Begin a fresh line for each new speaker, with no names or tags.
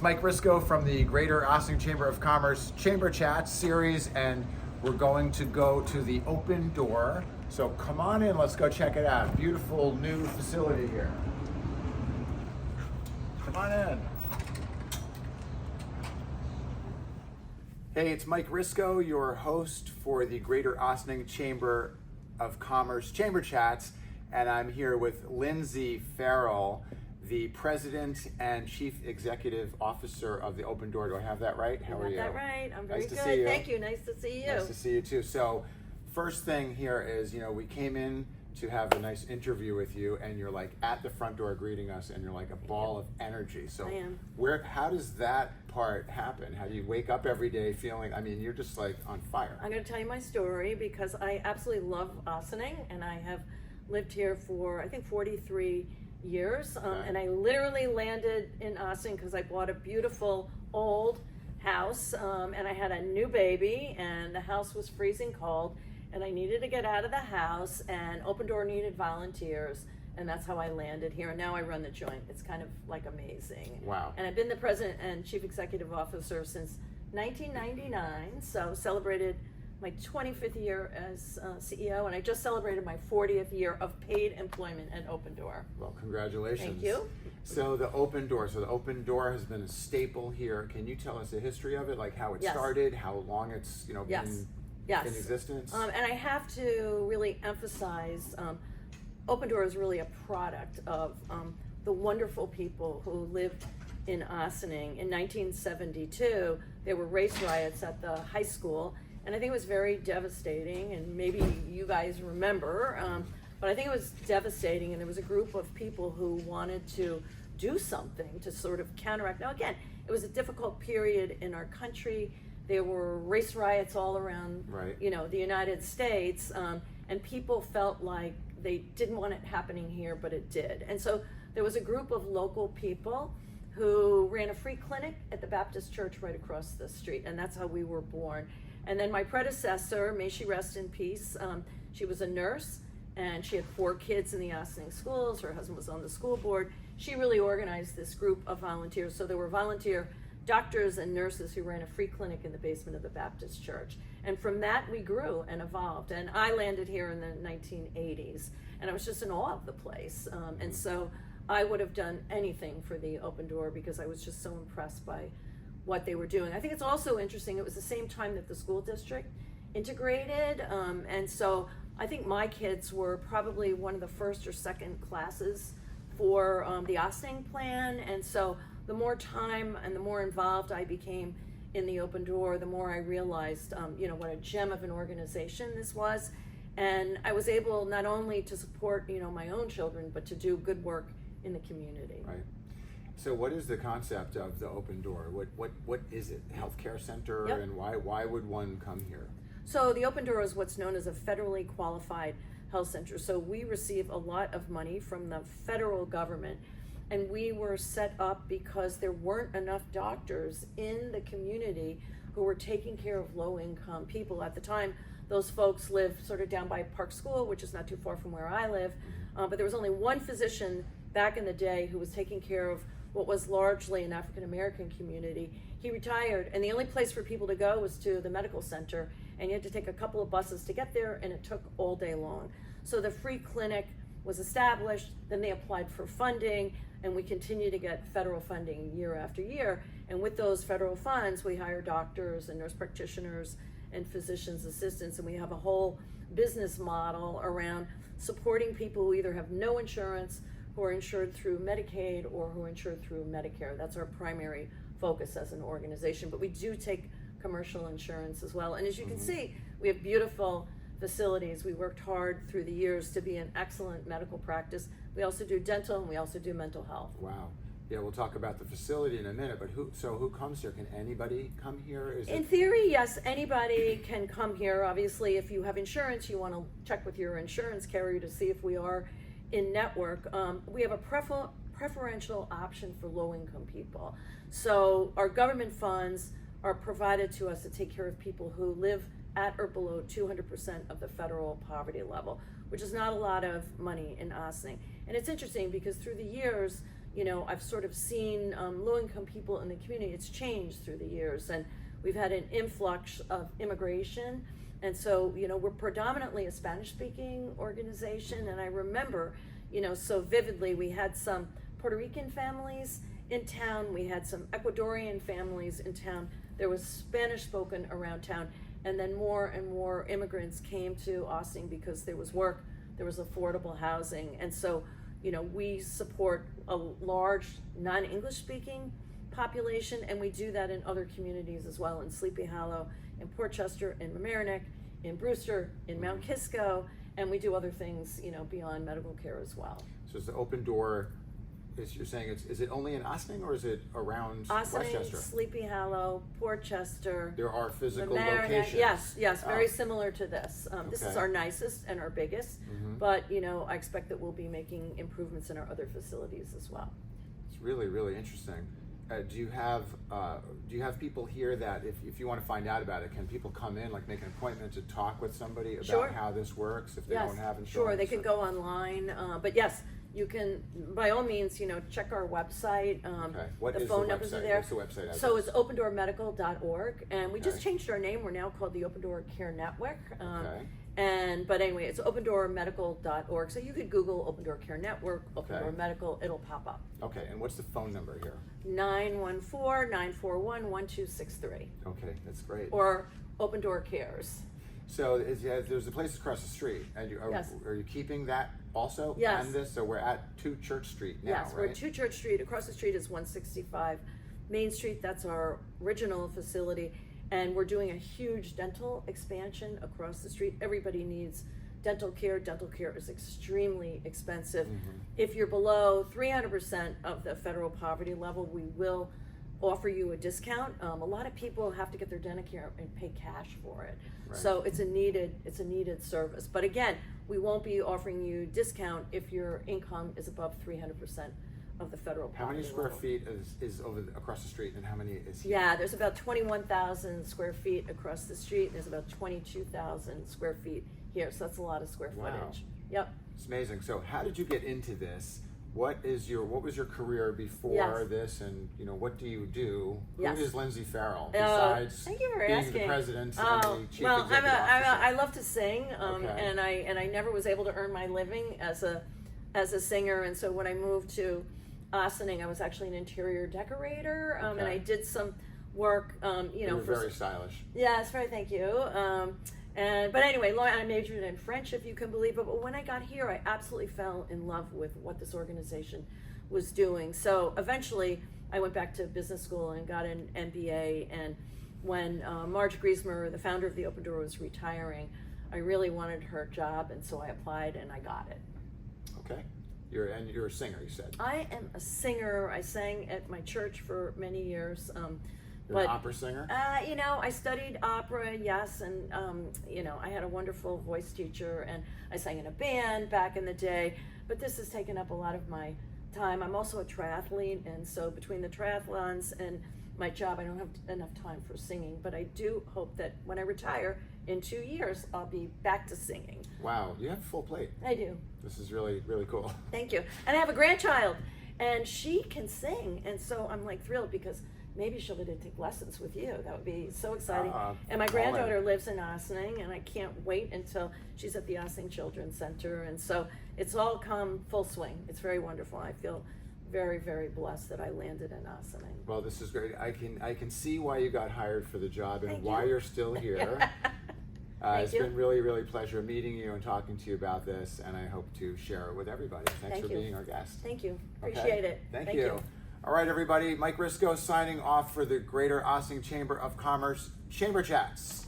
Mike Risco from the Greater Ossining Chamber of Commerce Chamber Chats series, and we're going to go to the Open Door. So come on in, let's go check it out. Beautiful new facility here. Come on in. Hey, it's Mike Risco, your host for the Greater Ossining Chamber of Commerce Chamber Chats, and I'm here with Lindsay Farrell, the President and Chief Executive Officer of the Open Door. Do I have that right? How are you?
Got that right. I'm very
nice
good.
To see you.
Thank you. Nice to see you.
Nice to see you too. So, first thing here is, we came in to have a nice interview with you, and you're like at the front door greeting us, and you're like a ball of energy. So,
I am.
How does that part happen? How do you wake up every day feeling? I mean, you're just like on fire.
I'm going to tell you my story because I absolutely love Ossining, and I have lived here for I think 43 years,
Okay.
and I literally landed in Ossining because I bought a beautiful old house, and I had a new baby, and the house was freezing cold, and I needed to get out of the house, and Open Door needed volunteers, and that's how I landed here, and now I run the joint. It's kind of like amazing.
Wow.
And I've been the President and Chief Executive Officer since 1999, so celebrated my 25th year as CEO, and I just celebrated my 40th year of paid employment at Open Door.
Well, congratulations.
Thank you.
So the Open Door has been a staple here. Can you tell us the history of it, like how it
Yes.
started, how long it's
Yes.
been
Yes.
in existence?
And I have to really emphasize, Open Door is really a product of the wonderful people who lived in Ossining. In 1972, there were race riots at the high school, and I think it was very devastating, and maybe you guys remember, but I think it was devastating, and there was a group of people who wanted to do something to sort of counteract. Now again, it was a difficult period in our country. There were race riots all around,
Right.
The United States, and people felt like they didn't want it happening here, but it did. And so there was a group of local people who ran a free clinic at the Baptist church right across the street, and that's how we were born. And then my predecessor, may she rest in peace, she was a nurse, and she had 4 kids in the Ossining schools. Her husband was on the school board. She really organized this group of volunteers. So there were volunteer doctors and nurses who ran a free clinic in the basement of the Baptist church. And from that, we grew and evolved. And I landed here in the 1980s, and I was just in awe of the place. And so I would have done anything for the Open Door because I was just so impressed by what they were doing. I think it's also interesting, it was the same time that the school district integrated, and so I think my kids were probably one of the first or second classes for the Ossining plan, and so the more time and the more involved I became in the Open Door, the more I realized what a gem of an organization this was, and I was able not only to support my own children, but to do good work in the community.
Right. So what is the concept of the Open Door? What is it? A healthcare center?
Yep.
And why would one come here?
So the Open Door is what's known as a federally qualified health center. So we receive a lot of money from the federal government, and we were set up because there weren't enough doctors in the community who were taking care of low-income people. At the time, those folks lived sort of down by Park School, which is not too far from where I live, but there was only one physician back in the day who was taking care of what was largely an African-American community. He retired, and the only place for people to go was to the medical center, and you had to take a couple of buses to get there, and it took all day long. So the free clinic was established, then they applied for funding, and we continue to get federal funding year after year. And with those federal funds, we hire doctors and nurse practitioners and physician's assistants, and we have a whole business model around supporting people who either have no insurance, who are insured through Medicaid, or who are insured through Medicare. That's our primary focus as an organization, but we do take commercial insurance as well. And as you can see, we have beautiful facilities. We worked hard through the years to be an excellent medical practice. We also do dental, and we also do mental health.
Wow. Yeah, we'll talk about the facility in a minute, but who comes here? Can anybody come here?
In theory, yes, anybody can come here. Obviously, if you have insurance, you want to check with your insurance carrier to see if we are in network. We have a preferential option for low-income people. So our government funds are provided to us to take care of people who live at or below 200% of the federal poverty level, which is not a lot of money in Ossining. And it's interesting because through the years, I've sort of seen low-income people in the community. It's changed through the years, and we've had an influx of immigration. And so, we're predominantly a Spanish-speaking organization, and I remember, so vividly, we had some Puerto Rican families in town, we had some Ecuadorian families in town, there was Spanish spoken around town, and then more and more immigrants came to Ossining because there was work, there was affordable housing, and so, we support a large non-English speaking population, and we do that in other communities as well, in Sleepy Hollow, in Portchester, in Mamaroneck, in Brewster, in Mount Kisco, and we do other things, beyond medical care as well.
So it's the open door. You're saying is it only in Ossining, or is it around
Ossining,
Westchester?
Sleepy Hollow, Portchester.
There are physical
Mamaroneck.
locations.
Yes, very similar to this. This is
Okay.
our nicest and our biggest, but I expect that we'll be making improvements in our other facilities as well.
It's really, really interesting. Do you have people here that if you want to find out about it, can people come in, like make an appointment to talk with somebody about
Sure.
how this works if they
Yes,
don't have insurance?
sure, they can go online, but yes, you can, by all means, check our website.
Okay. What
the
is
phone
the
numbers
website?
are there.
What's the website address?
So it's opendoormedical.org, and we just
Okay.
changed our name. We're now called the Open Door Care Network.
Okay.
But anyway, it's opendoormedical.org. So you could Google Open Door Care Network, Open
Okay.
Door Medical, it'll pop up.
Okay, and what's the phone number here?
914-941-1263.
Okay, that's great.
Or Open Door Cares.
So there's a place across the street, and
Yes.
are you keeping that also?
Yes.
And this, so we're at 2 Church Street now,
Yes, we're
right?
at 2 Church Street. Across the street is 165 Main Street. That's our original facility. And we're doing a huge dental expansion across the street. Everybody needs dental care. Dental care is extremely expensive. If you're below 300% of the federal poverty level, we will offer you a discount. A lot of people have to get their dental care and pay cash for it.
Right.
So it's a needed service. But again, we won't be offering you discount if your income is above 300% of the federal poverty
How many square
level.
feet is across the street, and how many is here?
Yeah, there's about 21,000 square feet across the street. There's about 22,000 square feet here, so that's a lot of square
Wow.
footage. Yep.
It's amazing. So how did you get into this? What was your career before
Yes.
this, and what do you do?
Yes.
Who is Lindsay Farrell besides
thank you for
being
asking.
the president and the chief
well,
executive officer?
I love to sing,
Okay.
and I never was able to earn my living as a singer, and so when I moved to Ossining, I was actually an interior decorator, and
Okay.
I did some work,
You're
for
very stylish.
Yes, very, thank you. But anyway, I majored in French, if you can believe it. But when I got here, I absolutely fell in love with what this organization was doing. So eventually, I went back to business school and got an MBA. And when Marge Griesmer, the founder of the Open Door, was retiring, I really wanted her job, and so I applied and I got it.
Okay. You're a singer, you said.
I am a singer. I sang at my church for many years.
You're an opera singer?
I studied opera, yes, and I had a wonderful voice teacher, and I sang in a band back in the day, but this has taken up a lot of my time. I'm also a triathlete, and so between the triathlons and my job, I don't have enough time for singing, but I do hope that when I retire in 2 years, I'll be back to singing.
Wow, you have a full plate.
I do.
This is really, really cool.
Thank you. And I have a grandchild, and she can sing, and so I'm like thrilled because maybe she'll be able to take lessons with you. That would be so exciting. And my granddaughter lives in Ossining, and I can't wait until she's at the Ossining Children's Center. And so it's all come full swing. It's very wonderful. I feel very, very blessed that I landed in Ossining.
Well, this is great. I can see why you got hired for the job and
Thank
why
you.
you're still here. It's
you.
been really, really pleasure meeting you and talking to you about this, and I hope to share it with everybody. Thanks for being our guest.
Thank you.
Okay.
Appreciate it.
Thank you. All right, everybody. Mike Risco signing off for the Greater Ossining Chamber of Commerce Chamber Chats.